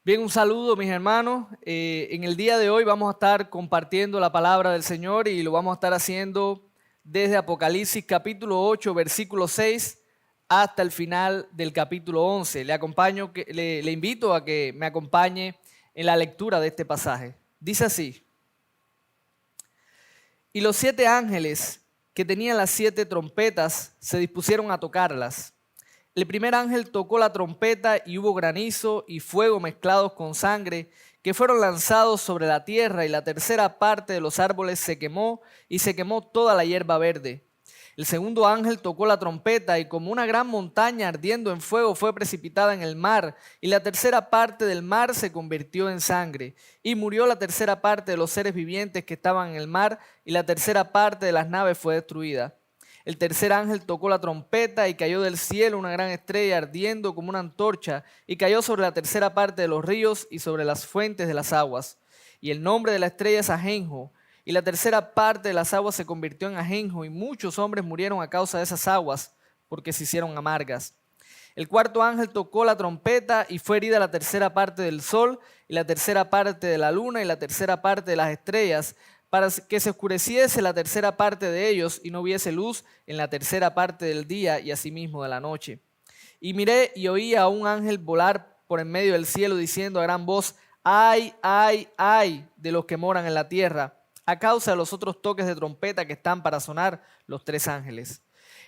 Bien, un saludo mis hermanos. En el día de hoy vamos a estar compartiendo la palabra del Señor y lo vamos a estar haciendo desde Apocalipsis capítulo 8, versículo 6 hasta el final del capítulo 11. Le invito a que me acompañe en la lectura de este pasaje. Dice así: Y los 7 ángeles que tenían las 7 trompetas se dispusieron a tocarlas. El primer ángel tocó la trompeta y hubo granizo y fuego mezclados con sangre que fueron lanzados sobre la tierra, y la tercera parte de los árboles se quemó y se quemó toda la hierba verde. El segundo ángel tocó la trompeta y como una gran montaña ardiendo en fuego fue precipitada en el mar, y la tercera parte del mar se convirtió en sangre, y murió la tercera parte de los seres vivientes que estaban en el mar, y la tercera parte de las naves fue destruida. El tercer ángel tocó la trompeta y cayó del cielo una gran estrella ardiendo como una antorcha, y cayó sobre la tercera parte de los ríos y sobre las fuentes de las aguas. Y el nombre de la estrella es Ajenjo, y la tercera parte de las aguas se convirtió en ajenjo, y muchos hombres murieron a causa de esas aguas, porque se hicieron amargas. El cuarto ángel tocó la trompeta y fue herida la tercera parte del sol, y la tercera parte de la luna, y la tercera parte de las estrellas, para que se oscureciese la tercera parte de ellos y no hubiese luz en la tercera parte del día y asimismo de la noche. Y miré y oí a un ángel volar por en medio del cielo diciendo a gran voz: ¡Ay, ay, ay de los que moran en la tierra, a causa de los otros toques de trompeta que están para sonar los 3 ángeles!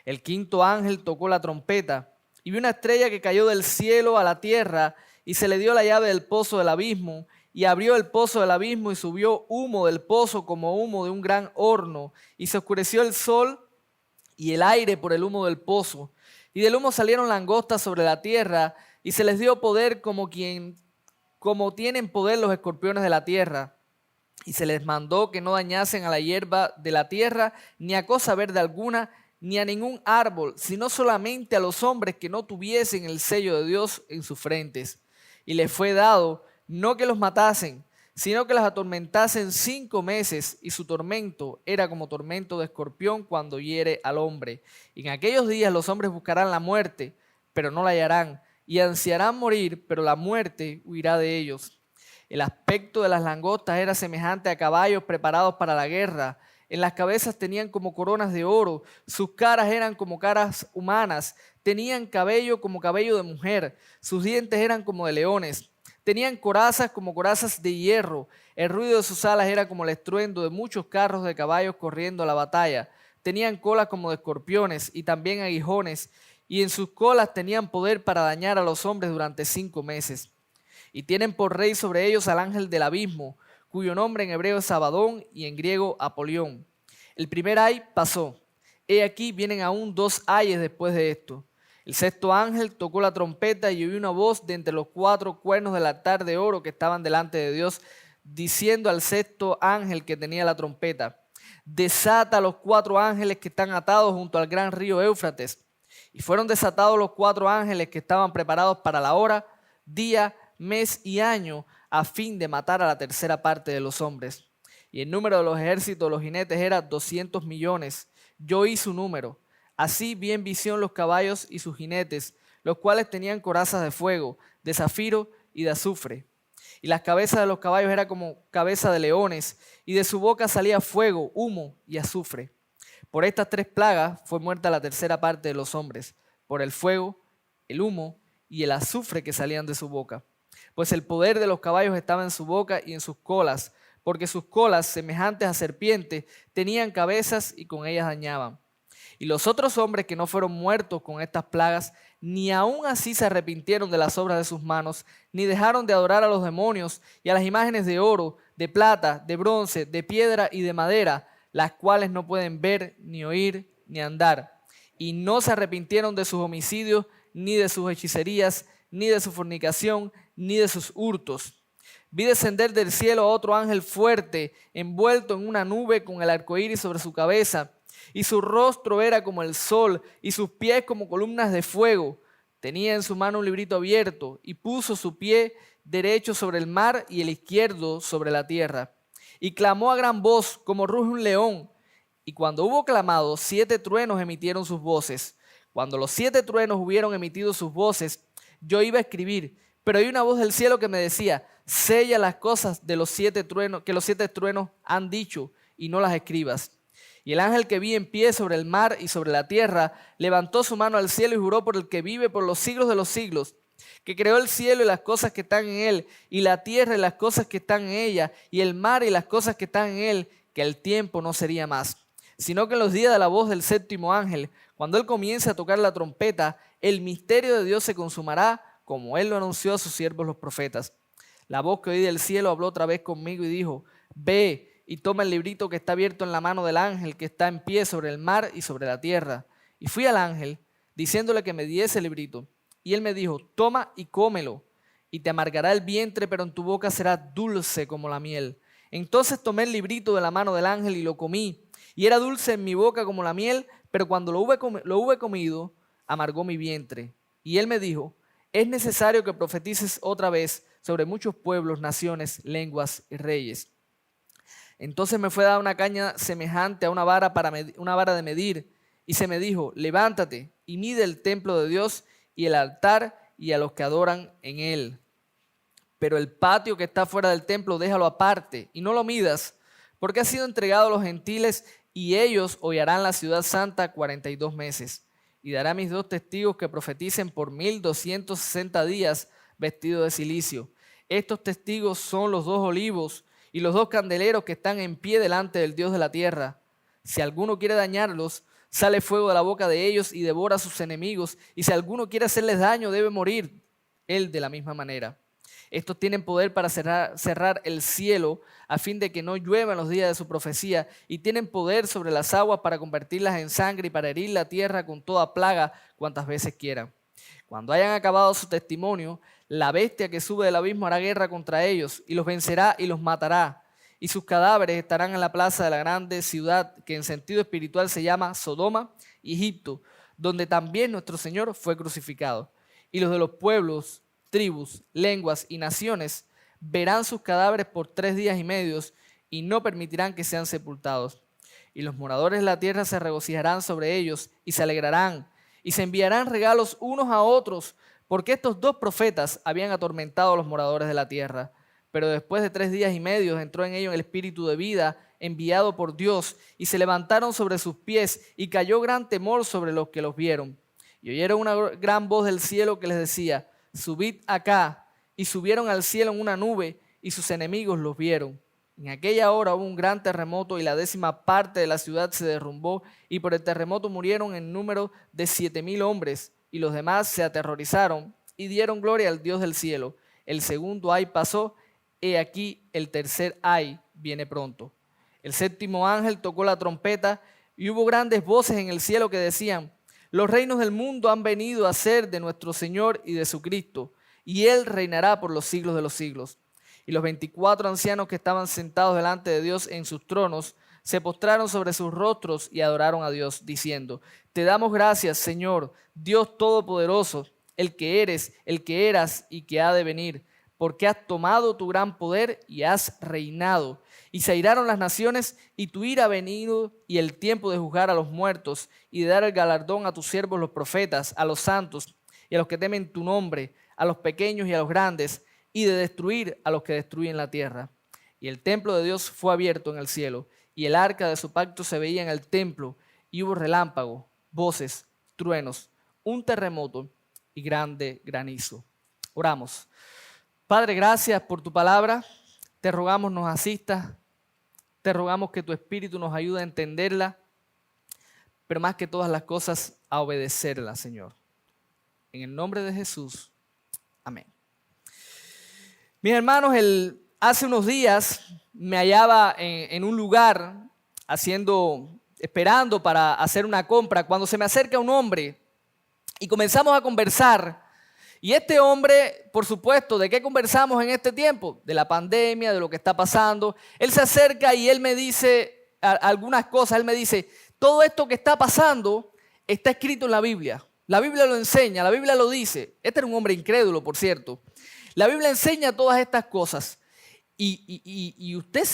El quinto ángel tocó la trompeta y vi una estrella que cayó del cielo a la tierra, y se le dio la llave del pozo del abismo, y abrió el pozo del abismo y subió humo del pozo como humo de un gran horno, y se oscureció el sol y el aire por el humo del pozo. Y del humo salieron langostas sobre la tierra, y se les dio poder como tienen poder los escorpiones de la tierra. Y se les mandó que no dañasen a la hierba de la tierra, ni a cosa verde alguna, ni a ningún árbol, sino solamente a los hombres que no tuviesen el sello de Dios en sus frentes. Y les fue dado no que los matasen, sino que los atormentasen 5 meses, y su tormento era como tormento de escorpión cuando hiere al hombre. Y en aquellos días los hombres buscarán la muerte, pero no la hallarán, y ansiarán morir, pero la muerte huirá de ellos. El aspecto de las langostas era semejante a caballos preparados para la guerra. En las cabezas tenían como coronas de oro, sus caras eran como caras humanas, tenían cabello como cabello de mujer, sus dientes eran como de leones. Tenían corazas como corazas de hierro, el ruido de sus alas era como el estruendo de muchos carros de caballos corriendo a la batalla. Tenían colas como de escorpiones y también aguijones, y en sus colas tenían poder para dañar a los hombres durante 5 meses. Y tienen por rey sobre ellos al ángel del abismo, cuyo nombre en hebreo es Abadón y en griego Apolión. El primer ay pasó. He aquí vienen aún 2 ayes después de esto. El sexto ángel tocó la trompeta y oí una voz de entre los 4 cuernos del altar de oro que estaban delante de Dios, diciendo al sexto ángel que tenía la trompeta: desata a los 4 ángeles que están atados junto al gran río Éufrates. Y fueron desatados los 4 ángeles que estaban preparados para la hora, día, mes y año, a fin de matar a la tercera parte de los hombres. Y el número de los ejércitos de los jinetes era 200 millones. Yo oí su número. Así vi en visión los caballos y sus jinetes, los cuales tenían corazas de fuego, de zafiro y de azufre. Y las cabezas de los caballos eran como cabeza de leones, y de su boca salía fuego, humo y azufre. Por estas 3 plagas fue muerta la tercera parte de los hombres, por el fuego, el humo y el azufre que salían de su boca. Pues el poder de los caballos estaba en su boca y en sus colas, porque sus colas, semejantes a serpientes, tenían cabezas y con ellas dañaban. Y los otros hombres que no fueron muertos con estas plagas, ni aun así se arrepintieron de las obras de sus manos, ni dejaron de adorar a los demonios y a las imágenes de oro, de plata, de bronce, de piedra y de madera, las cuales no pueden ver, ni oír, ni andar. Y no se arrepintieron de sus homicidios, ni de sus hechicerías, ni de su fornicación, ni de sus hurtos. Vi descender del cielo a otro ángel fuerte, envuelto en una nube con el arco iris sobre su cabeza, y su rostro era como el sol, y sus pies como columnas de fuego. Tenía en su mano un librito abierto, y puso su pie derecho sobre el mar y el izquierdo sobre la tierra. Y clamó a gran voz, como ruge un león. Y cuando hubo clamado, 7 truenos emitieron sus voces. Cuando los 7 truenos hubieron emitido sus voces, yo iba a escribir, Pero hay una voz del cielo que me decía, sella las cosas de los 7 truenos, que los 7 truenos han dicho, y no las escribas. Y el ángel que vi en pie sobre el mar y sobre la tierra levantó su mano al cielo y juró por el que vive por los siglos de los siglos, que creó el cielo y las cosas que están en él, y la tierra y las cosas que están en ella, y el mar y las cosas que están en él, que el tiempo no sería más, sino que en los días de la voz del séptimo ángel, cuando él comience a tocar la trompeta, el misterio de Dios se consumará, como él lo anunció a sus siervos los profetas. La voz que oí del cielo habló otra vez conmigo y dijo, ve y toma el librito que está abierto en la mano del ángel que está en pie sobre el mar y sobre la tierra. Y fui al ángel, diciéndole que me diese el librito. Y él me dijo, toma y cómelo, y te amargará el vientre, pero en tu boca será dulce como la miel. Entonces tomé el librito de la mano del ángel y lo comí, y era dulce en mi boca como la miel, pero cuando lo hube comido, amargó mi vientre. Y él me dijo, es necesario que profetices otra vez sobre muchos pueblos, naciones, lenguas y reyes. Entonces me fue dada una caña semejante a una vara de medir, y se me dijo, levántate y mide el templo de Dios y el altar y a los que adoran en él. Pero el patio que está fuera del templo déjalo aparte y no lo midas, porque ha sido entregado a los gentiles y ellos hollarán la ciudad santa 42 meses. Y daré a mis 2 testigos que profeticen por 1260 días vestidos de cilicio. Estos testigos son los 2 olivos y los 2 candeleros que están en pie delante del Dios de la tierra. Si alguno quiere dañarlos, sale fuego de la boca de ellos y devora a sus enemigos. Y si alguno quiere hacerles daño, debe morir él de la misma manera. Estos tienen poder para cerrar el cielo a fin de que no llueva en los días de su profecía, y tienen poder sobre las aguas para convertirlas en sangre y para herir la tierra con toda plaga cuantas veces quieran. Cuando hayan acabado su testimonio, la bestia que sube del abismo hará guerra contra ellos y los vencerá y los matará. Y sus cadáveres estarán en la plaza de la grande ciudad que en sentido espiritual se llama Sodoma y Egipto, donde también nuestro Señor fue crucificado. Y los de los pueblos, tribus, lenguas y naciones verán sus cadáveres por 3 días y medio y no permitirán que sean sepultados. Y los moradores de la tierra se regocijarán sobre ellos y se alegrarán y se enviarán regalos unos a otros, porque estos 2 profetas habían atormentado a los moradores de la tierra. Pero después de 3 días y medio entró en ellos el espíritu de vida enviado por Dios, y se levantaron sobre sus pies, y cayó gran temor sobre los que los vieron. Y oyeron una gran voz del cielo que les decía, subid acá. Y subieron al cielo en una nube, y sus enemigos los vieron. En aquella hora hubo un gran terremoto, y la 10ª parte de la ciudad se derrumbó, y por el terremoto murieron en número de 7,000 hombres, y los demás se aterrorizaron y dieron gloria al Dios del cielo. El segundo ay pasó, he aquí el tercer ay viene pronto. El 7º ángel tocó la trompeta, y hubo grandes voces en el cielo que decían, los reinos del mundo han venido a ser de nuestro Señor y de su Cristo, y Él reinará por los siglos de los siglos. Y los 24 ancianos que estaban sentados delante de Dios en sus tronos se postraron sobre sus rostros y adoraron a Dios, diciendo, te damos gracias, Señor, Dios Todopoderoso, el que eres, el que eras y que ha de venir, porque has tomado tu gran poder y has reinado. Y se airaron las naciones, y tu ira ha venido, y el tiempo de juzgar a los muertos, y de dar el galardón a tus siervos los profetas, a los santos, y a los que temen tu nombre, a los pequeños y a los grandes, y de destruir a los que destruyen la tierra. Y el templo de Dios fue abierto en el cielo, y el arca de su pacto se veía en el templo, y hubo relámpagos, voces, truenos, un terremoto y grande granizo. Oramos. Padre, gracias por tu palabra. Te rogamos nos asistas. Te rogamos que tu Espíritu nos ayude a entenderla, pero más que todas las cosas, a obedecerla, Señor. En el nombre de Jesús. Amén. Mis hermanos, hace unos días me hallaba en un lugar esperando para hacer una compra, cuando se me acerca un hombre y comenzamos a conversar. Y este hombre, por supuesto, ¿de qué conversamos en este tiempo? De la pandemia, de lo que está pasando. Él se acerca y él me dice algunas cosas. Él me dice, todo esto que está pasando está escrito en la Biblia. La Biblia lo enseña, la Biblia lo dice. Este era un hombre incrédulo, por cierto. La Biblia enseña todas estas cosas. Y ustedes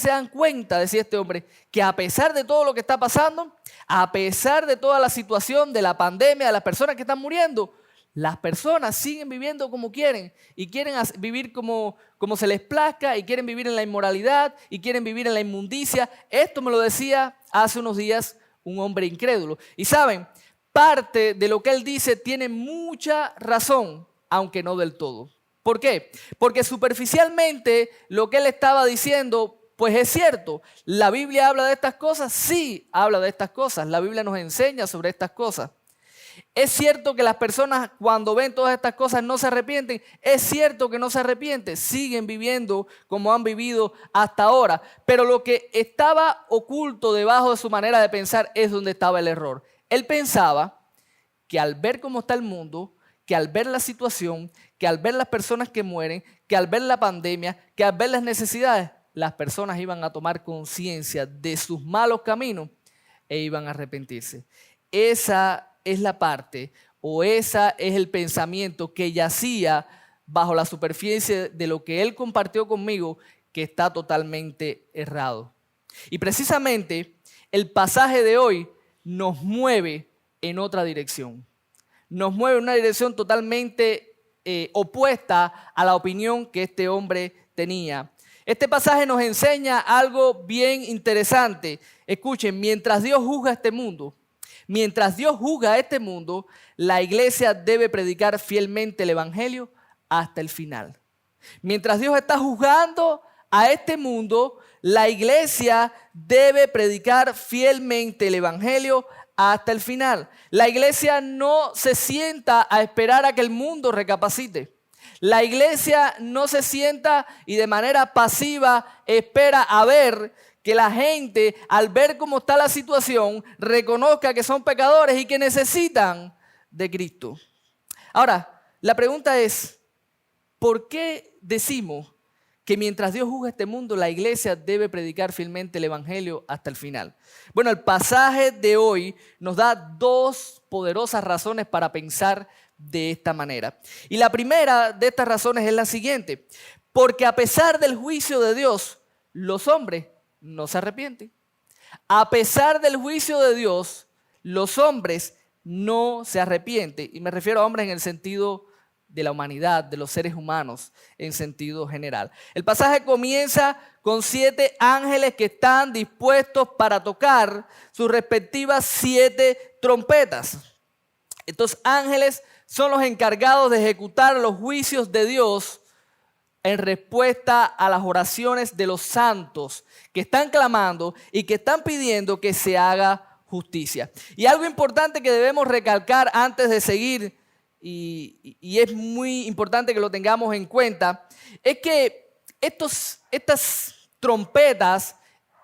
se dan cuenta, decía este hombre, que a pesar de todo lo que está pasando, a pesar de toda la situación de la pandemia, de las personas que están muriendo, Las personas siguen viviendo como quieren y quieren vivir como se les plazca y quieren vivir en la inmoralidad y quieren vivir en la inmundicia. Esto me lo decía hace unos días un hombre incrédulo. Y saben, parte de lo que él dice tiene mucha razón, aunque no del todo. ¿Por qué? Porque superficialmente lo que él estaba diciendo, pues es cierto. ¿La Biblia habla de estas cosas? Sí, habla de estas cosas. La Biblia nos enseña sobre estas cosas. Es cierto que las personas cuando ven todas estas cosas no se arrepienten. Es cierto que no se arrepienten. Siguen viviendo como han vivido hasta ahora. Pero lo que estaba oculto debajo de su manera de pensar es donde estaba el error. Él pensaba que al ver cómo está el mundo, que al ver la situación, que al ver las personas que mueren, que al ver la pandemia, que al ver las necesidades, las personas iban a tomar conciencia de sus malos caminos e iban a arrepentirse. Esa es la parte o ese es el pensamiento que yacía bajo la superficie de lo que él compartió conmigo, que está totalmente errado. Y precisamente el pasaje de hoy nos mueve en otra dirección. Nos mueve en una dirección totalmente opuesta a la opinión que este hombre tenía. Este pasaje nos enseña algo bien interesante. Escuchen, mientras Dios juzga este mundo, la iglesia debe predicar fielmente el evangelio hasta el final. Mientras Dios está juzgando a este mundo, la iglesia debe predicar fielmente el evangelio hasta el final. La iglesia no se sienta a esperar a que el mundo recapacite. La iglesia no se sienta y de manera pasiva espera a ver que la gente, al ver cómo está la situación, reconozca que son pecadores y que necesitan de Cristo. Ahora, la pregunta es, ¿por qué decimos que mientras Dios juzga este mundo, la iglesia debe predicar fielmente el evangelio hasta el final? Bueno, el pasaje de hoy nos da dos poderosas razones para pensar de esta manera. Y la primera de estas razones es la siguiente: porque a pesar del juicio de Dios, los hombres no se arrepienten. A pesar del juicio de Dios, los hombres no se arrepienten. Y me refiero a hombres en el sentido de la humanidad, de los seres humanos en sentido general. El pasaje comienza con 7 ángeles que están dispuestos para tocar sus respectivas 7 trompetas. Estos ángeles son los encargados de ejecutar los juicios de Dios en respuesta a las oraciones de los santos que están clamando y que están pidiendo que se haga justicia. Y algo importante que debemos recalcar antes de seguir, y es muy importante que lo tengamos en cuenta, es que estas trompetas,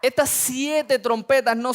estas 7 trompetas no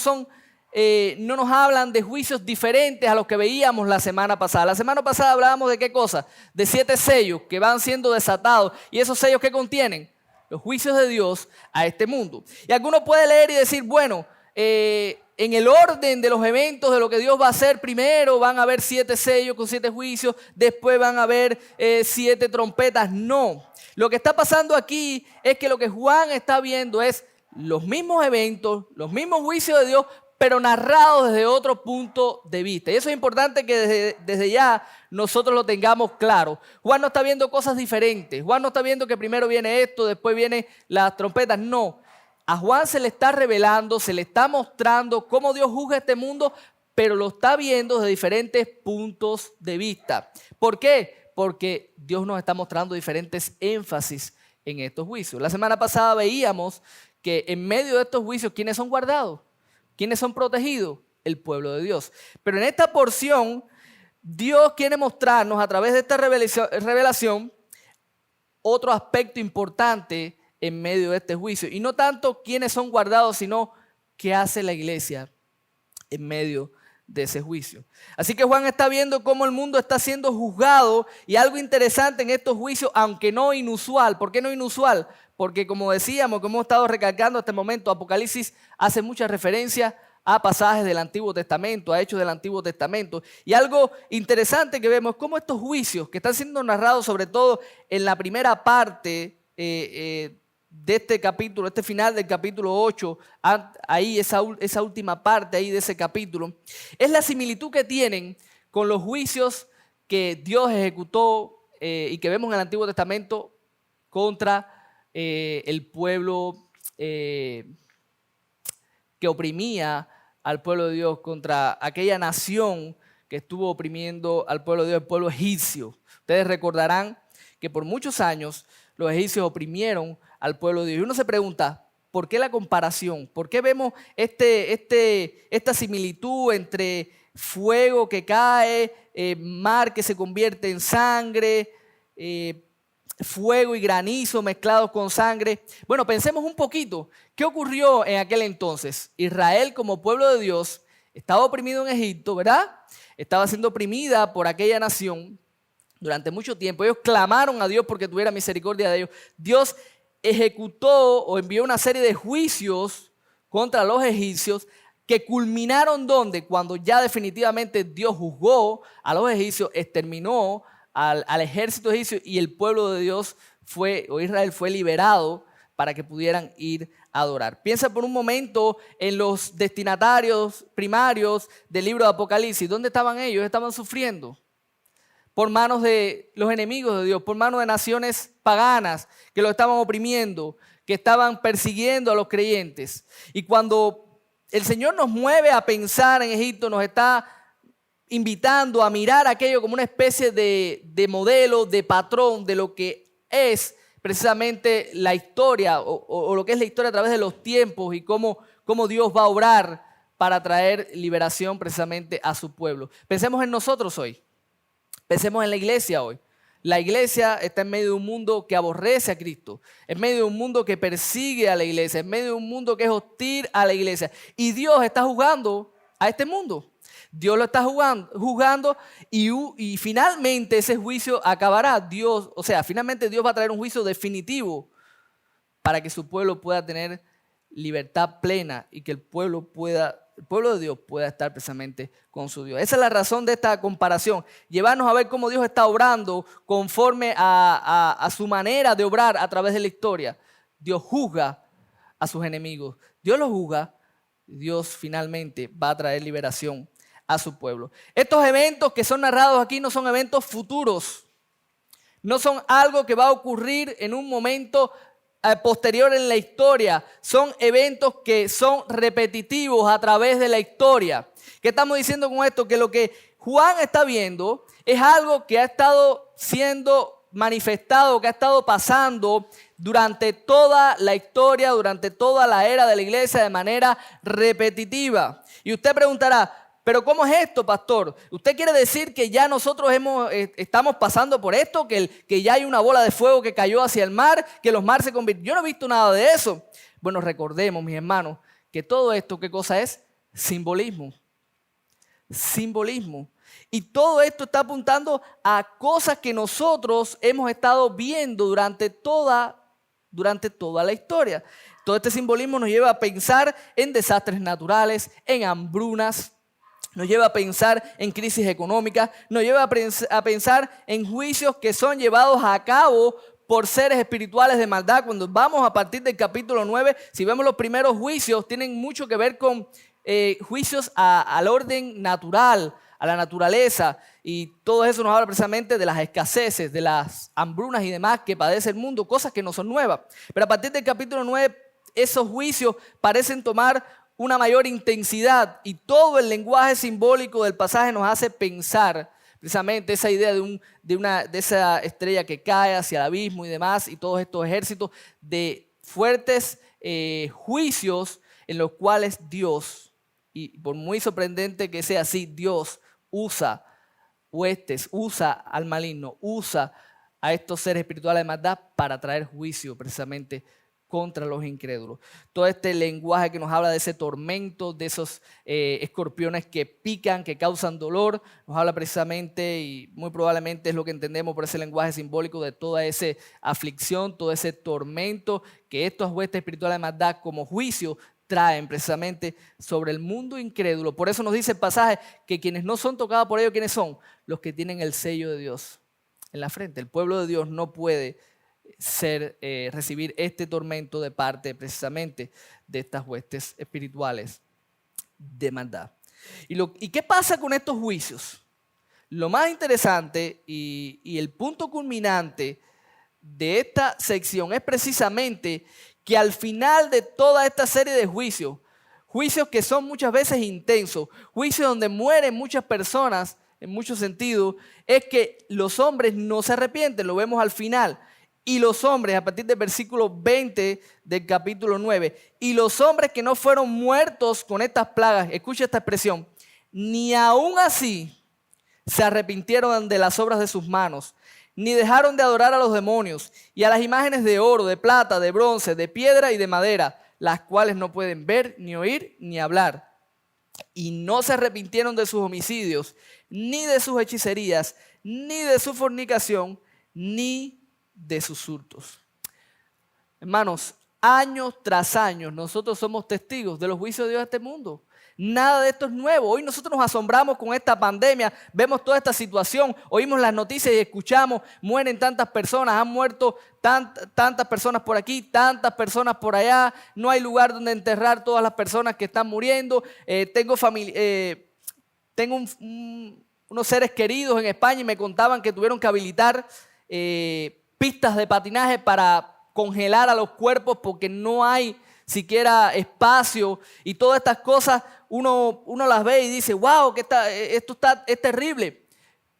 nos hablan de juicios diferentes a los que veíamos la semana pasada. La semana pasada hablábamos de qué cosa, de 7 sellos que van siendo desatados. ¿Y esos sellos qué contienen? Los juicios de Dios a este mundo. Y alguno puede leer y decir, bueno, en el orden de los eventos de lo que Dios va a hacer, primero van a haber 7 sellos con 7 juicios, después van a haber 7 trompetas. No, lo que está pasando aquí es que lo que Juan está viendo es los mismos eventos, los mismos juicios de Dios, pero narrados desde otro punto de vista. Y eso es importante que desde ya nosotros lo tengamos claro. Juan no está viendo cosas diferentes. Juan no está viendo que primero viene esto, después vienen las trompetas. No. A Juan se le está revelando, se le está mostrando cómo Dios juzga este mundo, pero lo está viendo desde diferentes puntos de vista. ¿Por qué? Porque Dios nos está mostrando diferentes énfasis en estos juicios. La semana pasada veíamos que en medio de estos juicios, ¿quiénes son guardados? ¿Quiénes son protegidos? El pueblo de Dios. Pero en esta porción, Dios quiere mostrarnos a través de esta revelación otro aspecto importante en medio de este juicio. Y no tanto quiénes son guardados, sino qué hace la iglesia en medio de ese juicio. Así que Juan está viendo cómo el mundo está siendo juzgado, y algo interesante en estos juicios, aunque no inusual. ¿Por qué no inusual? Porque como decíamos, como hemos estado recalcando hasta el momento, Apocalipsis hace mucha referencia a pasajes del Antiguo Testamento, a hechos del Antiguo Testamento. Y algo interesante que vemos es cómo estos juicios que están siendo narrados sobre todo en la primera parte de este capítulo, este final del capítulo 8, ahí esa última parte ahí de ese capítulo, es la similitud que tienen con los juicios que Dios ejecutó y que vemos en el Antiguo Testamento contra el pueblo que oprimía al pueblo de Dios, contra aquella nación que estuvo oprimiendo al pueblo de Dios, el pueblo egipcio. Ustedes recordarán que por muchos años los egipcios oprimieron al pueblo de Dios. Y uno se pregunta, ¿por qué la comparación? ¿Por qué vemos esta similitud entre fuego que cae, mar que se convierte en sangre, fuego y granizo mezclados con sangre? Bueno, pensemos un poquito. ¿Qué ocurrió en aquel entonces? Israel, como pueblo de Dios, estaba oprimido en Egipto, ¿verdad? Estaba siendo oprimida por aquella nación durante mucho tiempo. Ellos clamaron a Dios porque tuviera misericordia de ellos. Dios ejecutó o envió una serie de juicios contra los egipcios que culminaron ¿dónde? Cuando ya definitivamente Dios juzgó a los egipcios, exterminó al ejército egipcio y el pueblo de Dios Israel fue liberado para que pudieran ir a adorar. Piensa por un momento en los destinatarios primarios del libro de Apocalipsis. ¿Dónde estaban ellos? Estaban sufriendo por manos de los enemigos de Dios, por manos de naciones paganas que lo estaban oprimiendo, que estaban persiguiendo a los creyentes. Y cuando el Señor nos mueve a pensar en Egipto, nos está invitando a mirar aquello como una especie de modelo, de patrón de lo que es precisamente la historia o lo que es la historia a través de los tiempos y cómo Dios va a obrar para traer liberación precisamente a su pueblo. Pensemos en nosotros hoy. Pensemos en la iglesia hoy. La iglesia está en medio de un mundo que aborrece a Cristo, en medio de un mundo que persigue a la iglesia, en medio de un mundo que es hostil a la iglesia. Y Dios está juzgando a este mundo. Dios lo está juzgando y finalmente ese juicio acabará. Finalmente Dios va a traer un juicio definitivo para que su pueblo pueda tener libertad plena y que el pueblo de Dios pueda estar precisamente con su Dios. Esa es la razón de esta comparación, llevarnos a ver cómo Dios está obrando conforme a su manera de obrar a través de la historia. Dios juzga a sus enemigos, Dios los juzga, Dios finalmente va a traer liberación a su pueblo. Estos eventos que son narrados aquí no son eventos futuros, no son algo que va a ocurrir en un momento posterior en la historia, son eventos que son repetitivos a través de la historia. ¿Qué estamos diciendo con esto? Que lo que Juan está viendo es algo que ha estado siendo manifestado, que ha estado pasando durante toda la historia, durante toda la era de la iglesia de manera repetitiva. Y usted preguntará, ¿pero cómo es esto, pastor? ¿Usted quiere decir que ya nosotros estamos pasando por esto? ¿Que ya hay una bola de fuego que cayó hacia el mar? ¿Que los mares se convirtieron? Yo no he visto nada de eso. Bueno, recordemos, mis hermanos, que todo esto, ¿qué cosa es? Simbolismo. Simbolismo. Y todo esto está apuntando a cosas que nosotros hemos estado viendo durante toda la historia. Todo este simbolismo nos lleva a pensar en desastres naturales, en hambrunas, nos lleva a pensar en crisis económicas, nos lleva a pensar en juicios que son llevados a cabo por seres espirituales de maldad. Cuando vamos a partir del capítulo 9, si vemos los primeros juicios, tienen mucho que ver con juicios al orden natural, a la naturaleza, y todo eso nos habla precisamente de las escaseces, de las hambrunas y demás que padece el mundo, cosas que no son nuevas. Pero a partir del capítulo 9, esos juicios parecen tomar una mayor intensidad y todo el lenguaje simbólico del pasaje nos hace pensar precisamente esa idea de esa estrella que cae hacia el abismo y demás, y todos estos ejércitos de fuertes juicios en los cuales Dios, y por muy sorprendente que sea así, Dios usa huestes, usa al maligno, usa a estos seres espirituales de maldad para traer juicio precisamente contra los incrédulos. Todo este lenguaje que nos habla de ese tormento, de esos escorpiones que pican, que causan dolor, nos habla precisamente y muy probablemente es lo que entendemos por ese lenguaje simbólico de toda esa aflicción, todo ese tormento que estos huestes espirituales de maldad como juicio traen precisamente sobre el mundo incrédulo. Por eso nos dice el pasaje que quienes no son tocados por ello, ¿quiénes son? Los que tienen el sello de Dios en la frente. El pueblo de Dios no puede recibir este tormento de parte precisamente de estas huestes espirituales de maldad. ¿Y qué pasa con estos juicios? lo más interesante y el punto culminante de esta sección es precisamente que al final de toda esta serie de juicios, juicios que son muchas veces intensos, juicios donde mueren muchas personas en muchos sentidos, es que los hombres no se arrepienten, lo vemos al final. Y los hombres, a partir del versículo 20 del capítulo 9, y los hombres que no fueron muertos con estas plagas, escucha esta expresión, ni aún así se arrepintieron de las obras de sus manos, ni dejaron de adorar a los demonios y a las imágenes de oro, de plata, de bronce, de piedra y de madera, las cuales no pueden ver, ni oír, ni hablar. Y no se arrepintieron de sus homicidios, ni de sus hechicerías, ni de su fornicación, ni de sus hurtos. Hermanos, años tras años nosotros somos testigos de los juicios de Dios a este mundo. Nada de esto es nuevo. Hoy nosotros nos asombramos con esta pandemia, vemos toda esta situación, oímos las noticias y escuchamos, mueren tantas personas, han muerto tantas personas por aquí, tantas personas por allá, no hay lugar donde enterrar todas las personas que están muriendo. Tengo unos seres queridos en España y me contaban que tuvieron que habilitar pistas de patinaje para congelar a los cuerpos porque no hay siquiera espacio, y todas estas cosas uno las ve y dice, wow, esto es terrible.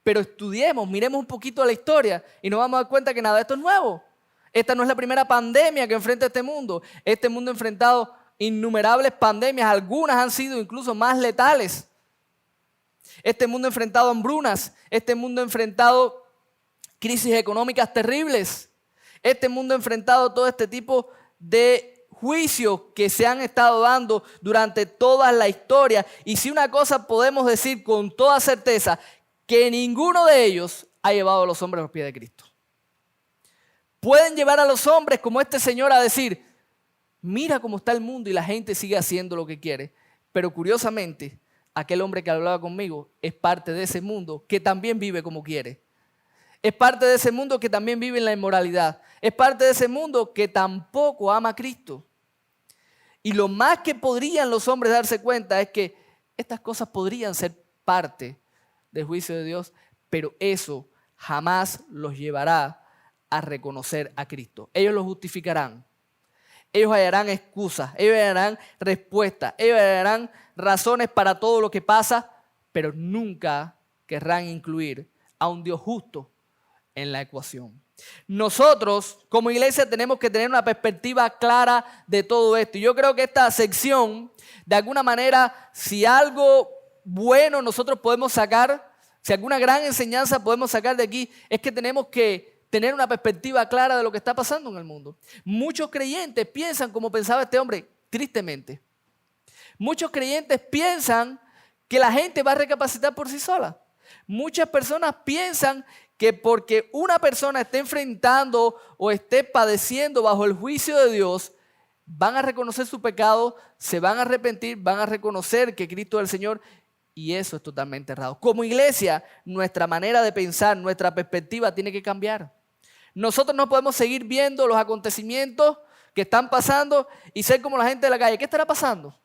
Pero estudiemos, miremos un poquito la historia y nos vamos a dar cuenta que nada de esto es nuevo. Esta no es la primera pandemia que enfrenta este mundo. Este mundo ha enfrentado innumerables pandemias, algunas han sido incluso más letales. Este mundo ha enfrentado hambrunas, este mundo ha enfrentado crisis económicas terribles. Este mundo ha enfrentado todo este tipo de juicios que se han estado dando durante toda la historia. Y si una cosa podemos decir con toda certeza, que ninguno de ellos ha llevado a los hombres a los pies de Cristo. Pueden llevar a los hombres como este señor a decir, mira cómo está el mundo y la gente sigue haciendo lo que quiere. Pero curiosamente, aquel hombre que hablaba conmigo es parte de ese mundo que también vive como quiere. Es parte de ese mundo que también vive en la inmoralidad. Es parte de ese mundo que tampoco ama a Cristo. Y lo más que podrían los hombres darse cuenta es que estas cosas podrían ser parte del juicio de Dios, pero eso jamás los llevará a reconocer a Cristo. Ellos lo justificarán. Ellos hallarán excusas, ellos hallarán respuestas, ellos hallarán razones para todo lo que pasa, pero nunca querrán incluir a un Dios justo en la ecuación. Nosotros como iglesia tenemos que tener una perspectiva clara de todo esto. Y yo creo que esta sección, de alguna manera, si algo bueno nosotros podemos sacar, si alguna gran enseñanza podemos sacar de aquí, es que tenemos que tener una perspectiva clara de lo que está pasando en el mundo. Muchos creyentes piensan como pensaba este hombre, tristemente. Muchos creyentes piensan que la gente va a recapacitar por sí sola. Muchas personas piensan que porque una persona esté enfrentando o esté padeciendo bajo el juicio de Dios, van a reconocer su pecado, se van a arrepentir, van a reconocer que Cristo es el Señor, y eso es totalmente errado. Como iglesia, nuestra manera de pensar, nuestra perspectiva tiene que cambiar. Nosotros no podemos seguir viendo los acontecimientos que están pasando y ser como la gente de la calle. ¿Qué estará pasando?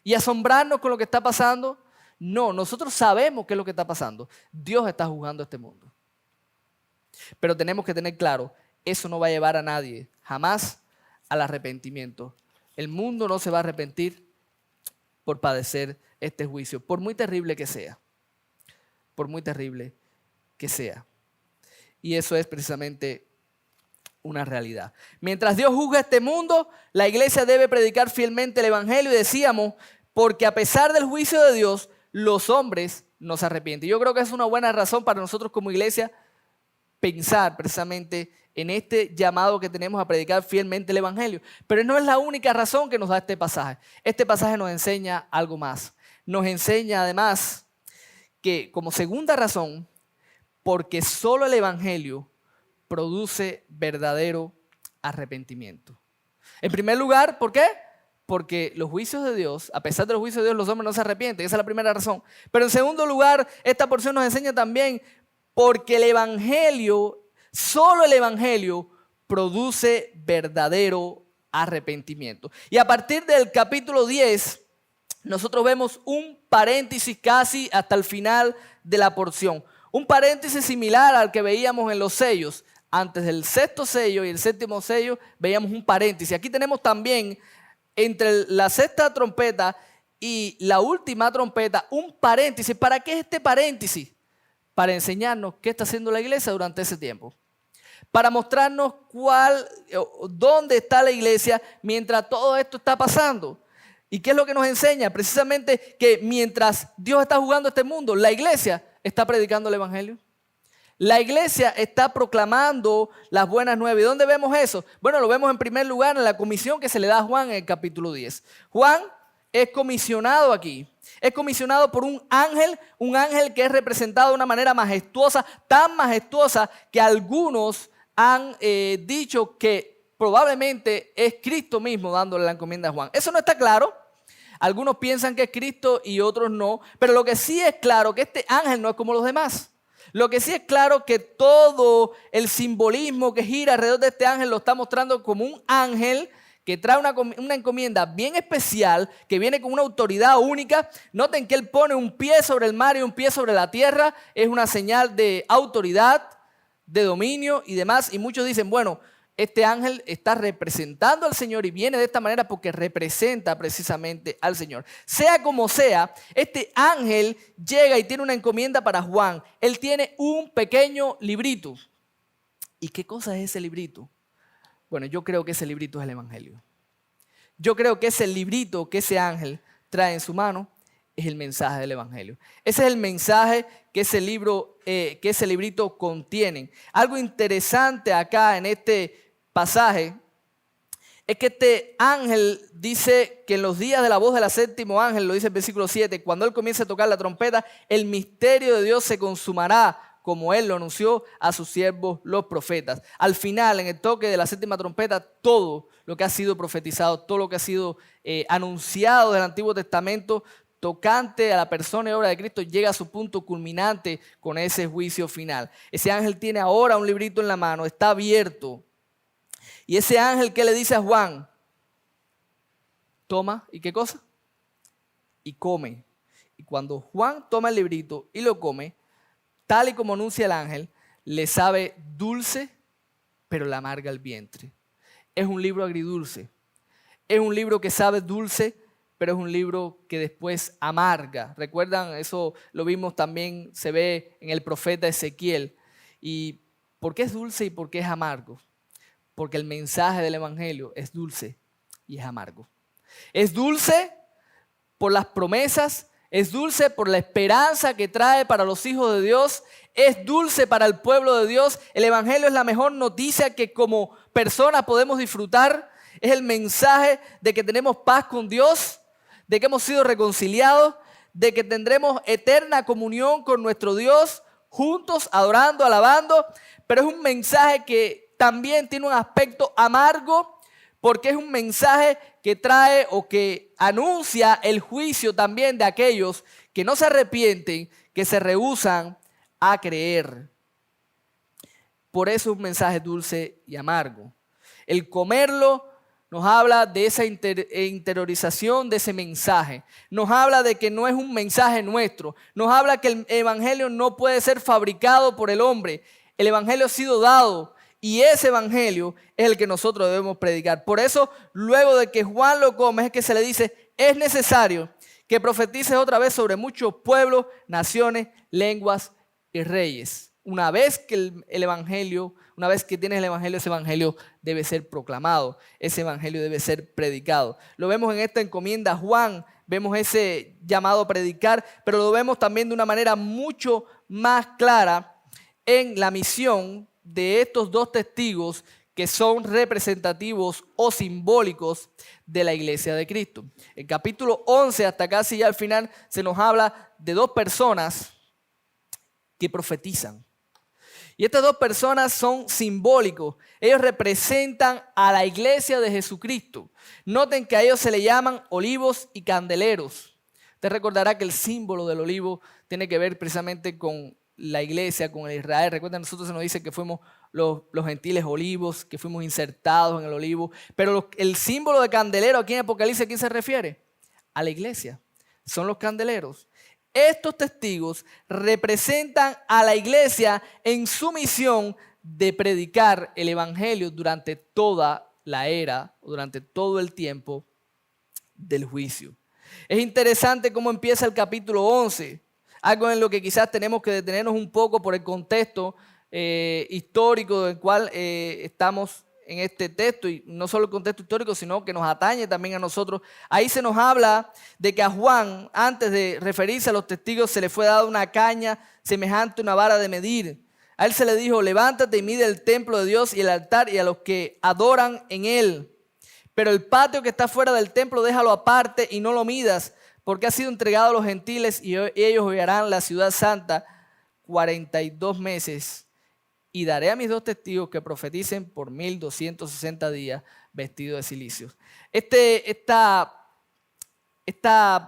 Y asombrarnos con lo que está pasando. No, nosotros sabemos qué es lo que está pasando. Dios está juzgando este mundo. Pero tenemos que tener claro, eso no va a llevar a nadie jamás al arrepentimiento. El mundo no se va a arrepentir por padecer este juicio, por muy terrible que sea. Por muy terrible que sea. Y eso es precisamente una realidad. Mientras Dios juzga este mundo, la iglesia debe predicar fielmente el evangelio, y decíamos, porque a pesar del juicio de Dios, los hombres no se arrepienten. Yo creo que es una buena razón para nosotros como iglesia pensar precisamente en este llamado que tenemos a predicar fielmente el evangelio. Pero no es la única razón que nos da este pasaje. Este pasaje nos enseña algo más. Nos enseña además que como segunda razón, porque solo el evangelio produce verdadero arrepentimiento. En primer lugar, ¿por qué? Porque los juicios de Dios, a pesar de los juicios de Dios, los hombres no se arrepienten. Esa es la primera razón. Pero en segundo lugar, esta porción nos enseña también porque el evangelio, solo el evangelio, produce verdadero arrepentimiento. Y a partir del capítulo 10, nosotros vemos un paréntesis casi hasta el final de la porción. Un paréntesis similar al que veíamos en los sellos. Antes del sexto sello y el séptimo sello veíamos un paréntesis. Aquí tenemos también entre la sexta trompeta y la última trompeta un paréntesis. ¿Para qué es este paréntesis? Para enseñarnos qué está haciendo la iglesia durante ese tiempo. Para mostrarnos dónde está la iglesia mientras todo esto está pasando. ¿Y qué es lo que nos enseña? Precisamente que mientras Dios está jugando este mundo, la iglesia está predicando el evangelio. La iglesia está proclamando las buenas nuevas. ¿Y dónde vemos eso? Bueno, lo vemos en primer lugar en la comisión que se le da a Juan en el capítulo 10. Juan es comisionado aquí. Es comisionado por un ángel que es representado de una manera majestuosa, tan majestuosa que algunos han dicho que probablemente es Cristo mismo dándole la encomienda a Juan. Eso no está claro. Algunos piensan que es Cristo y otros no. Pero lo que sí es claro que este ángel no es como los demás. Lo que sí es claro que todo el simbolismo que gira alrededor de este ángel lo está mostrando como un ángel que trae una encomienda bien especial, que viene con una autoridad única. Noten que él pone un pie sobre el mar y un pie sobre la tierra. Es una señal de autoridad, de dominio y demás. Y muchos dicen, bueno, este ángel está representando al Señor y viene de esta manera porque representa precisamente al Señor. Sea como sea, este ángel llega y tiene una encomienda para Juan. Él tiene un pequeño librito. ¿Y qué cosa es ese librito? Bueno, yo creo que ese librito es el evangelio. Yo creo que ese librito que ese ángel trae en su mano es el mensaje del evangelio. Ese es el mensaje que ese librito contiene. Algo interesante acá en este pasaje es que este ángel dice que en los días de la voz del séptimo ángel, lo dice el versículo 7, cuando él comience a tocar la trompeta, el misterio de Dios se consumará como él lo anunció a sus siervos los profetas. Al final, en el toque de la séptima trompeta, todo lo que ha sido profetizado, todo lo que ha sido anunciado del Antiguo Testamento tocante a la persona y obra de Cristo llega a su punto culminante con ese juicio final. Ese ángel tiene ahora un librito en la mano, está abierto. Y ese ángel, ¿qué le dice a Juan? Toma, ¿y qué cosa? Y come. Y cuando Juan toma el librito y lo come, tal y como anuncia el ángel, le sabe dulce, pero le amarga el vientre. Es un libro agridulce. Es un libro que sabe dulce, pero es un libro que después amarga. ¿Recuerdan? Eso lo vimos también, se ve en el profeta Ezequiel. ¿Y por qué es dulce y por qué es amargo? Porque el mensaje del evangelio es dulce y es amargo. Es dulce por las promesas, es dulce por la esperanza que trae para los hijos de Dios, es dulce para el pueblo de Dios. El evangelio es la mejor noticia que como personas podemos disfrutar. Es el mensaje de que tenemos paz con Dios, de que hemos sido reconciliados, de que tendremos eterna comunión con nuestro Dios, juntos, adorando, alabando. Pero es un mensaje que también tiene un aspecto amargo, porque es un mensaje que trae o que anuncia el juicio también de aquellos que no se arrepienten, que se rehúsan a creer. Por eso es un mensaje dulce y amargo. El comerlo nos habla de esa interiorización de ese mensaje. Nos habla de que no es un mensaje nuestro. Nos habla que el evangelio no puede ser fabricado por el hombre. El evangelio ha sido dado. Y ese evangelio es el que nosotros debemos predicar. Por eso, luego de que Juan lo come, es que se le dice, es necesario que profetices otra vez sobre muchos pueblos, naciones, lenguas y reyes. Una vez que el evangelio, una vez que tienes el evangelio, ese evangelio debe ser proclamado. Ese evangelio debe ser predicado. Lo vemos en esta encomienda a Juan, vemos ese llamado a predicar, pero lo vemos también de una manera mucho más clara en la misión de estos dos testigos que son representativos o simbólicos de la iglesia de Cristo. El capítulo 11 hasta casi ya al final se nos habla de dos personas que profetizan. Y estas dos personas son simbólicos. Ellos representan a la iglesia de Jesucristo. Noten que a ellos se le llaman olivos y candeleros. Usted recordará que el símbolo del olivo tiene que ver precisamente con la iglesia, con el Israel. Recuerden, nosotros se nos dice que fuimos los gentiles olivos, que fuimos insertados en el olivo. Pero el símbolo de candelero aquí en Apocalipsis, ¿a quién se refiere? A la iglesia. Son los candeleros. estos testigos representan a la iglesia en su misión de predicar el evangelio durante toda la era, durante todo el tiempo del juicio. Es interesante cómo empieza el capítulo 11, algo en lo que quizás tenemos que detenernos un poco por el contexto histórico del cual estamos en este texto, y no solo el contexto histórico, sino que nos atañe también a nosotros. Ahí se nos habla de que a Juan, antes de referirse a los testigos, se le fue dada una caña semejante a una vara de medir. A él se le dijo: levántate y mide el templo de Dios y el altar y a los que adoran en él. Pero el patio que está fuera del templo déjalo aparte y no lo midas, porque ha sido entregado a los gentiles y ellos hollarán la ciudad santa 42 meses. Y daré a mis 2 testigos que profeticen por 1260 días vestidos de cilicio. Esta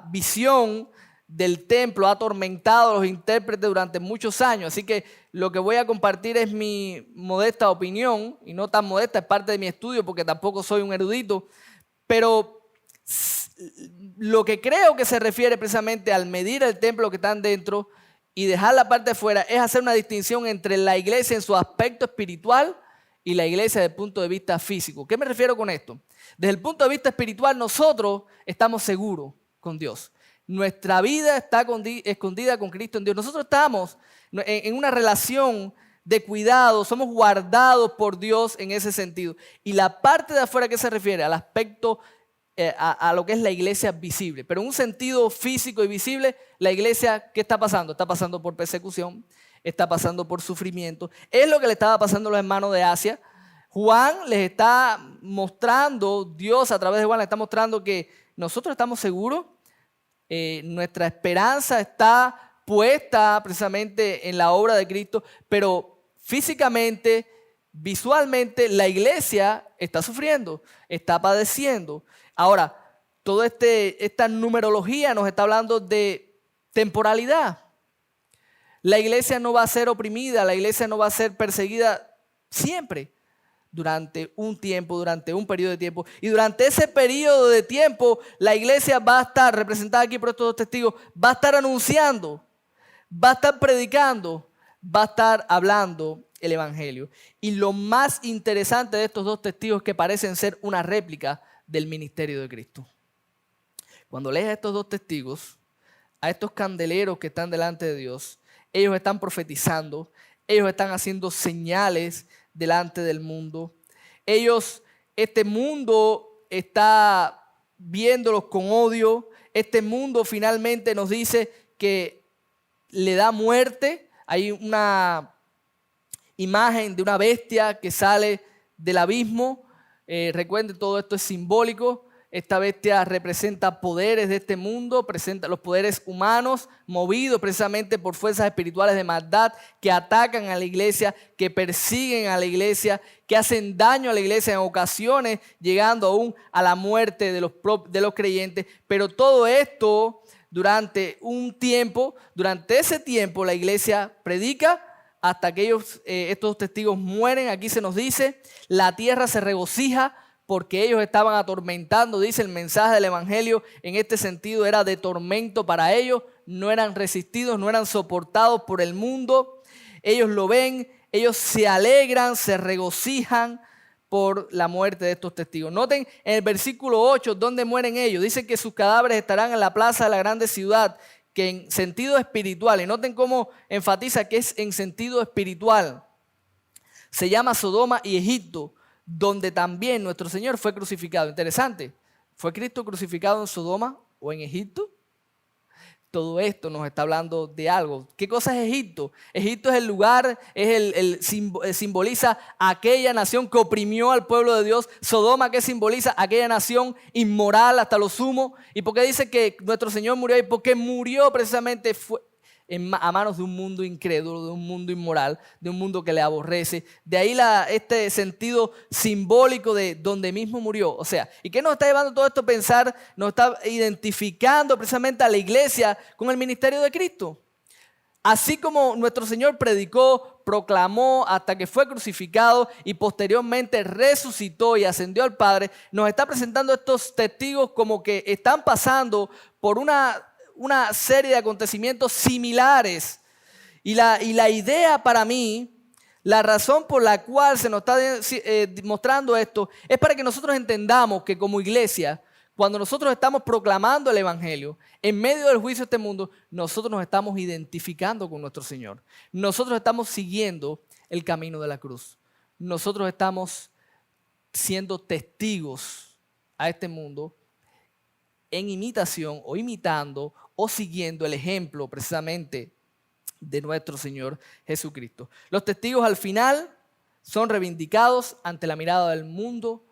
visión del templo ha atormentado a los intérpretes durante muchos años. Así que lo que voy a compartir es mi modesta opinión, y no tan modesta, es parte de mi estudio porque tampoco soy un erudito, pero lo que creo que se refiere precisamente al medir el templo que están dentro y dejar la parte de fuera es hacer una distinción entre la iglesia en su aspecto espiritual y la iglesia desde el punto de vista físico. ¿Qué me refiero con esto? Desde el punto de vista espiritual, nosotros estamos seguros con Dios. Nuestra vida está escondida con Cristo en Dios. Nosotros estamos en una relación de cuidado, somos guardados por Dios en ese sentido. Y la parte de afuera, ¿qué se refiere? Al aspecto a lo que es la iglesia visible. Pero en un sentido físico y visible, la iglesia, ¿qué está pasando? Está pasando por persecución, está pasando por sufrimiento. Es lo que le estaba pasando a los hermanos de Asia. Juan les está mostrando, Dios a través de Juan les está mostrando que nosotros estamos seguros, nuestra esperanza está puesta precisamente en la obra de Cristo, pero físicamente, visualmente, la iglesia está sufriendo, está padeciendo. Ahora, toda esta numerología nos está hablando de temporalidad. La iglesia no va a ser oprimida, la iglesia no va a ser perseguida siempre, durante un tiempo, durante un periodo de tiempo. Y durante ese periodo de tiempo, la iglesia va a estar, representada aquí por estos 2 testigos, va a estar anunciando, va a estar predicando, va a estar hablando el evangelio. Y lo más interesante de estos 2 testigos es que parecen ser una réplica del ministerio de Cristo. Cuando lees a estos 2 testigos, a estos candeleros que están delante de Dios, ellos están profetizando, ellos están haciendo señales delante del mundo. Este mundo está viéndolos con odio. Este mundo finalmente nos dice que le da muerte. Hay una imagen de una bestia que sale del abismo. Recuerden, todo esto es simbólico. Esta bestia representa poderes de este mundo, presenta los poderes humanos movidos precisamente por fuerzas espirituales de maldad que atacan a la iglesia, que persiguen a la iglesia, que hacen daño a la iglesia en ocasiones, llegando aún a la muerte de los creyentes. Pero todo esto durante un tiempo, durante ese tiempo la iglesia predica hasta que estos testigos mueren. Aquí se nos dice, la tierra se regocija porque ellos estaban atormentando, dice el mensaje del evangelio, en este sentido era de tormento para ellos, no eran resistidos, no eran soportados por el mundo. Ellos lo ven, ellos se alegran, se regocijan por la muerte de estos testigos. Noten en el versículo 8, ¿dónde mueren ellos? Dice que sus cadáveres estarán en la plaza de la grande ciudad, que en sentido espiritual, y noten cómo enfatiza que es en sentido espiritual, se llama Sodoma y Egipto, donde también nuestro Señor fue crucificado. Interesante, ¿fue Cristo crucificado en Sodoma o en Egipto? Todo esto nos está hablando de algo. ¿Qué cosa es Egipto? Egipto es el lugar, simboliza aquella nación que oprimió al pueblo de Dios. Sodoma, que simboliza aquella nación inmoral hasta lo sumo. ¿Y por qué dice que nuestro Señor murió ahí? Porque murió precisamente a manos de un mundo incrédulo, de un mundo inmoral, de un mundo que le aborrece. De ahí este sentido simbólico de donde mismo murió. O sea, ¿y qué nos está llevando todo esto a pensar? Nos está identificando precisamente a la iglesia con el ministerio de Cristo. Así como nuestro Señor predicó, proclamó hasta que fue crucificado y posteriormente resucitó y ascendió al Padre, nos está presentando estos testigos como que están pasando por una una serie de acontecimientos similares. Y la idea para mí, la razón por la cual se nos está mostrando esto, es para que nosotros entendamos que como iglesia, cuando nosotros estamos proclamando el Evangelio, en medio del juicio de este mundo, nosotros nos estamos identificando con nuestro Señor. Nosotros estamos siguiendo el camino de la cruz. Nosotros estamos siendo testigos a este mundo en imitación o imitando o siguiendo el ejemplo precisamente de nuestro Señor Jesucristo. Los testigos al final son reivindicados ante la mirada del mundo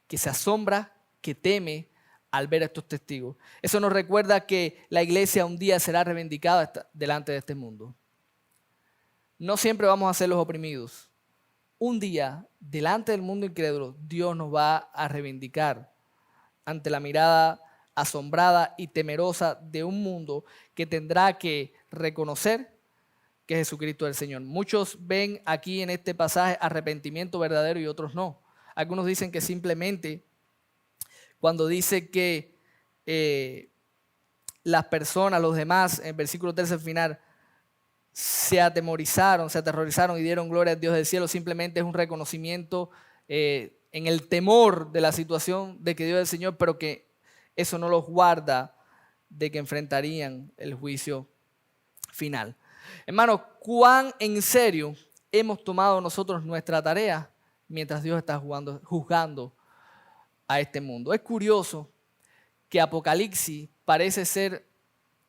que se asombra, que teme al ver a estos testigos. Eso nos recuerda que la iglesia un día será reivindicada delante de este mundo. No siempre vamos a ser los oprimidos. Un día, delante del mundo incrédulo, Dios nos va a reivindicar ante la mirada asombrada y temerosa de un mundo que tendrá que reconocer que Jesucristo es el Señor. Muchos ven aquí en este pasaje arrepentimiento verdadero y otros no. Algunos dicen que simplemente cuando dice que las personas, los demás, en el versículo 13 al final, se atemorizaron, se aterrorizaron y dieron gloria a Dios del cielo, simplemente es un reconocimiento en el temor de la situación de que Dios es el Señor, pero que eso no los guarda de que enfrentarían el juicio final. Hermanos, ¿cuán en serio hemos tomado nosotros nuestra tarea mientras Dios está juzgando a este mundo? Es curioso que Apocalipsis parece ser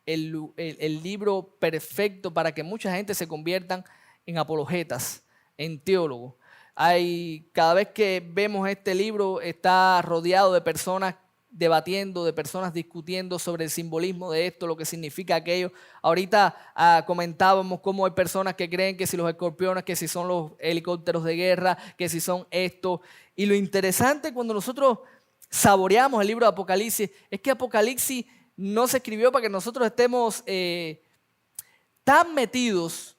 el libro perfecto para que mucha gente se conviertan en apologetas, en teólogos. Cada vez que vemos este libro está rodeado de personas debatiendo, de personas discutiendo sobre el simbolismo de esto, lo que significa aquello. Ahorita comentábamos cómo hay personas que creen que si los escorpiones, que si son los helicópteros de guerra, que si son esto. Y lo interesante cuando nosotros saboreamos el libro de Apocalipsis es que Apocalipsis no se escribió para que nosotros estemos tan metidos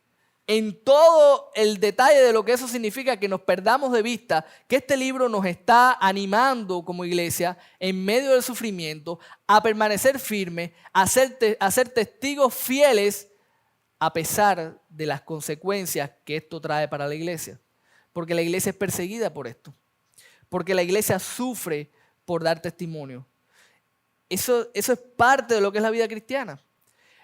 en todo el detalle de lo que eso significa que nos perdamos de vista que este libro nos está animando como iglesia en medio del sufrimiento a permanecer firmes, a ser testigos fieles a pesar de las consecuencias que esto trae para la iglesia. Porque la iglesia es perseguida por esto. Porque la iglesia sufre por dar testimonio. Eso es parte de lo que es la vida cristiana.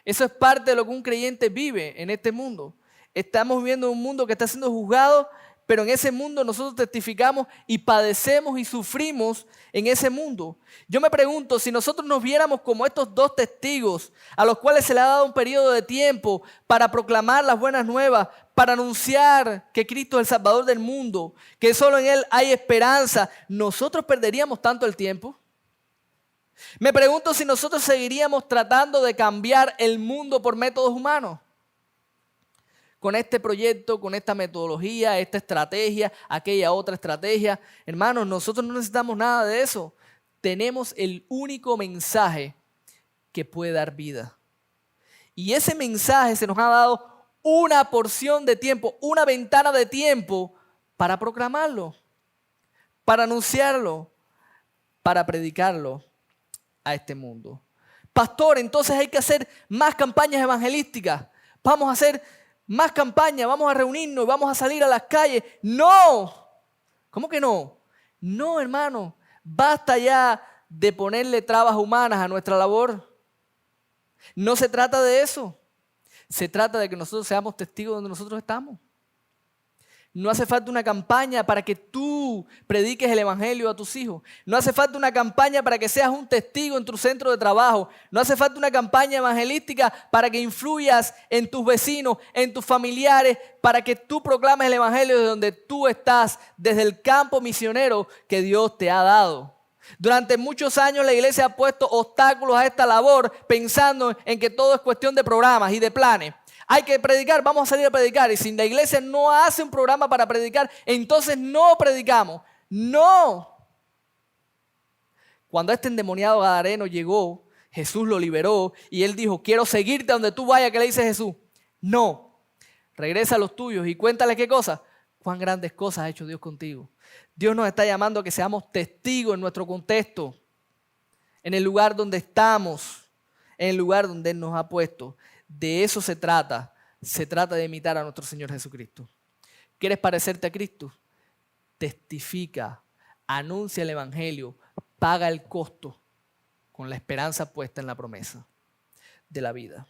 Eso es parte de lo que un creyente vive en este mundo. Estamos viviendo un mundo que está siendo juzgado, pero en ese mundo nosotros testificamos y padecemos y sufrimos en ese mundo. Yo me pregunto, si nosotros nos viéramos como estos dos testigos a los cuales se le ha dado un periodo de tiempo para proclamar las buenas nuevas, para anunciar que Cristo es el Salvador del mundo, que solo en Él hay esperanza, ¿nosotros perderíamos tanto el tiempo? Me pregunto si nosotros seguiríamos tratando de cambiar el mundo por métodos humanos. Con este proyecto, con esta metodología, esta estrategia, aquella otra estrategia. Hermanos, nosotros no necesitamos nada de eso. Tenemos el único mensaje que puede dar vida. Y ese mensaje se nos ha dado una porción de tiempo, una ventana de tiempo para proclamarlo, para anunciarlo, para predicarlo a este mundo. Pastor, entonces hay que hacer más campañas evangelísticas. Vamos a hacer más campañas, vamos a reunirnos y vamos a salir a las calles. ¡No! ¿Cómo que no? No, hermano. Basta ya de ponerle trabas humanas a nuestra labor. No se trata de eso. Se trata de que nosotros seamos testigos donde nosotros estamos. No hace falta una campaña para que tú prediques el evangelio a tus hijos. No hace falta una campaña para que seas un testigo en tu centro de trabajo. No hace falta una campaña evangelística para que influyas en tus vecinos, en tus familiares, para que tú proclames el evangelio de donde tú estás, desde el campo misionero que Dios te ha dado. Durante muchos años la iglesia ha puesto obstáculos a esta labor pensando en que todo es cuestión de programas y de planes. Hay que predicar, vamos a salir a predicar. Y si la iglesia no hace un programa para predicar, entonces no predicamos. No. Cuando este endemoniado gadareno llegó, Jesús lo liberó y él dijo, quiero seguirte donde tú vayas. ¿Qué le dice Jesús? No. Regresa a los tuyos y cuéntale qué cosa. Cuán grandes cosas ha hecho Dios contigo. Dios nos está llamando a que seamos testigos en nuestro contexto, en el lugar donde estamos, en el lugar donde Él nos ha puesto. De eso se trata de imitar a nuestro Señor Jesucristo. ¿Quieres parecerte a Cristo? Testifica, anuncia el Evangelio, paga el costo con la esperanza puesta en la promesa de la vida.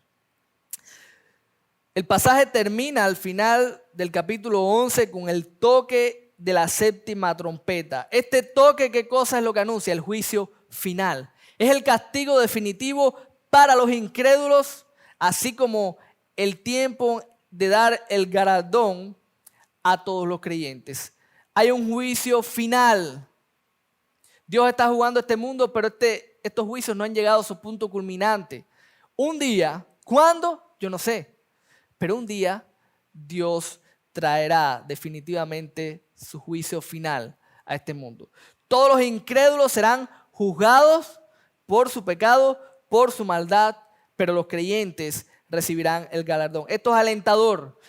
El pasaje termina al final del capítulo 11 con el toque de la séptima trompeta. Este toque, ¿qué cosa es lo que anuncia? El juicio final. Es el castigo definitivo para los incrédulos, así como el tiempo de dar el galardón a todos los creyentes. Hay un juicio final. Dios está jugando este mundo, pero estos juicios no han llegado a su punto culminante. Un día, ¿cuándo? Yo no sé. Pero un día Dios traerá definitivamente su juicio final a este mundo. Todos los incrédulos serán juzgados por su pecado, por su maldad, pero los creyentes recibirán el galardón. Esto es alentador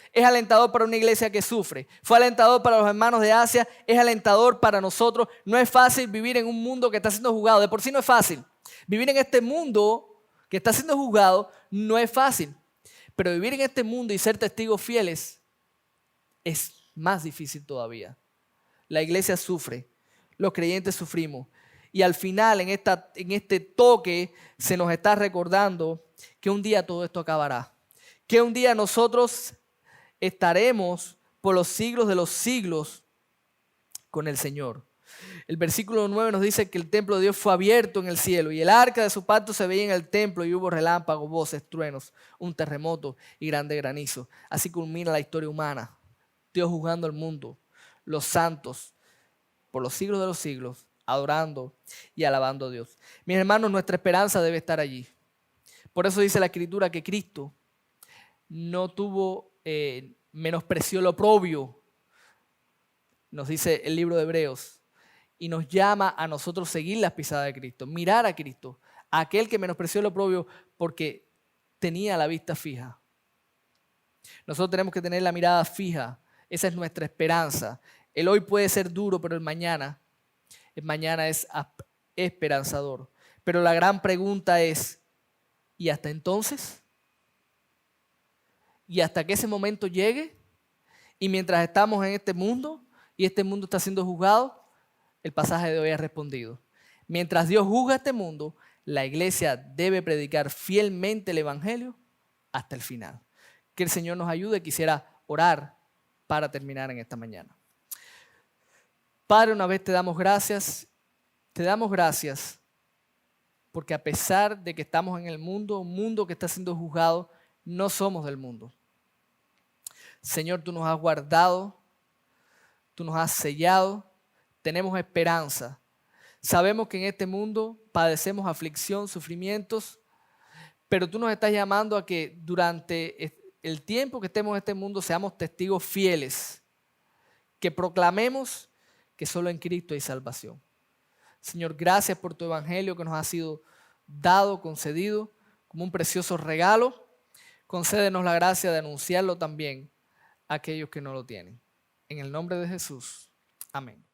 para una iglesia que sufre. Fue alentador para los hermanos de Asia, es alentador para nosotros. No es fácil vivir en un mundo que está siendo juzgado. De por sí no es fácil. Vivir en este mundo que está siendo juzgado no es fácil. Pero vivir en este mundo y ser testigos fieles es más difícil todavía. La iglesia sufre, los creyentes sufrimos. Y al final, en este toque, se nos está recordando que un día todo esto acabará. Que un día nosotros estaremos por los siglos de los siglos con el Señor. El versículo 9 nos dice que el templo de Dios fue abierto en el cielo y el arca de su pacto se veía en el templo y hubo relámpagos, voces, truenos, un terremoto y grande granizo. Así culmina la historia humana. Dios juzgando al mundo, los santos por los siglos de los siglos, adorando y alabando a Dios. Mis hermanos, nuestra esperanza debe estar allí. Por eso dice la Escritura que Cristo no menospreció lo oprobio, nos dice el libro de Hebreos. Y nos llama a nosotros seguir las pisadas de Cristo, mirar a Cristo, a aquel que menospreció lo propio porque tenía la vista fija. Nosotros tenemos que tener la mirada fija, esa es nuestra esperanza. El hoy puede ser duro, pero el mañana es esperanzador. Pero la gran pregunta es, ¿y hasta entonces? ¿Y hasta que ese momento llegue? Y mientras estamos en este mundo y este mundo está siendo juzgado, el pasaje de hoy ha respondido. Mientras Dios juzga este mundo, la iglesia debe predicar fielmente el Evangelio hasta el final. Que el Señor nos ayude. Quisiera orar para terminar en esta mañana. Padre, una vez te damos gracias porque a pesar de que estamos en el mundo, un mundo que está siendo juzgado, no somos del mundo. Señor, tú nos has guardado, tú nos has sellado. Tenemos esperanza. Sabemos que en este mundo padecemos aflicción, sufrimientos, pero tú nos estás llamando a que durante el tiempo que estemos en este mundo seamos testigos fieles, que proclamemos que solo en Cristo hay salvación. Señor, gracias por tu evangelio que nos ha sido dado, concedido como un precioso regalo. Concédenos la gracia de anunciarlo también a aquellos que no lo tienen. En el nombre de Jesús. Amén.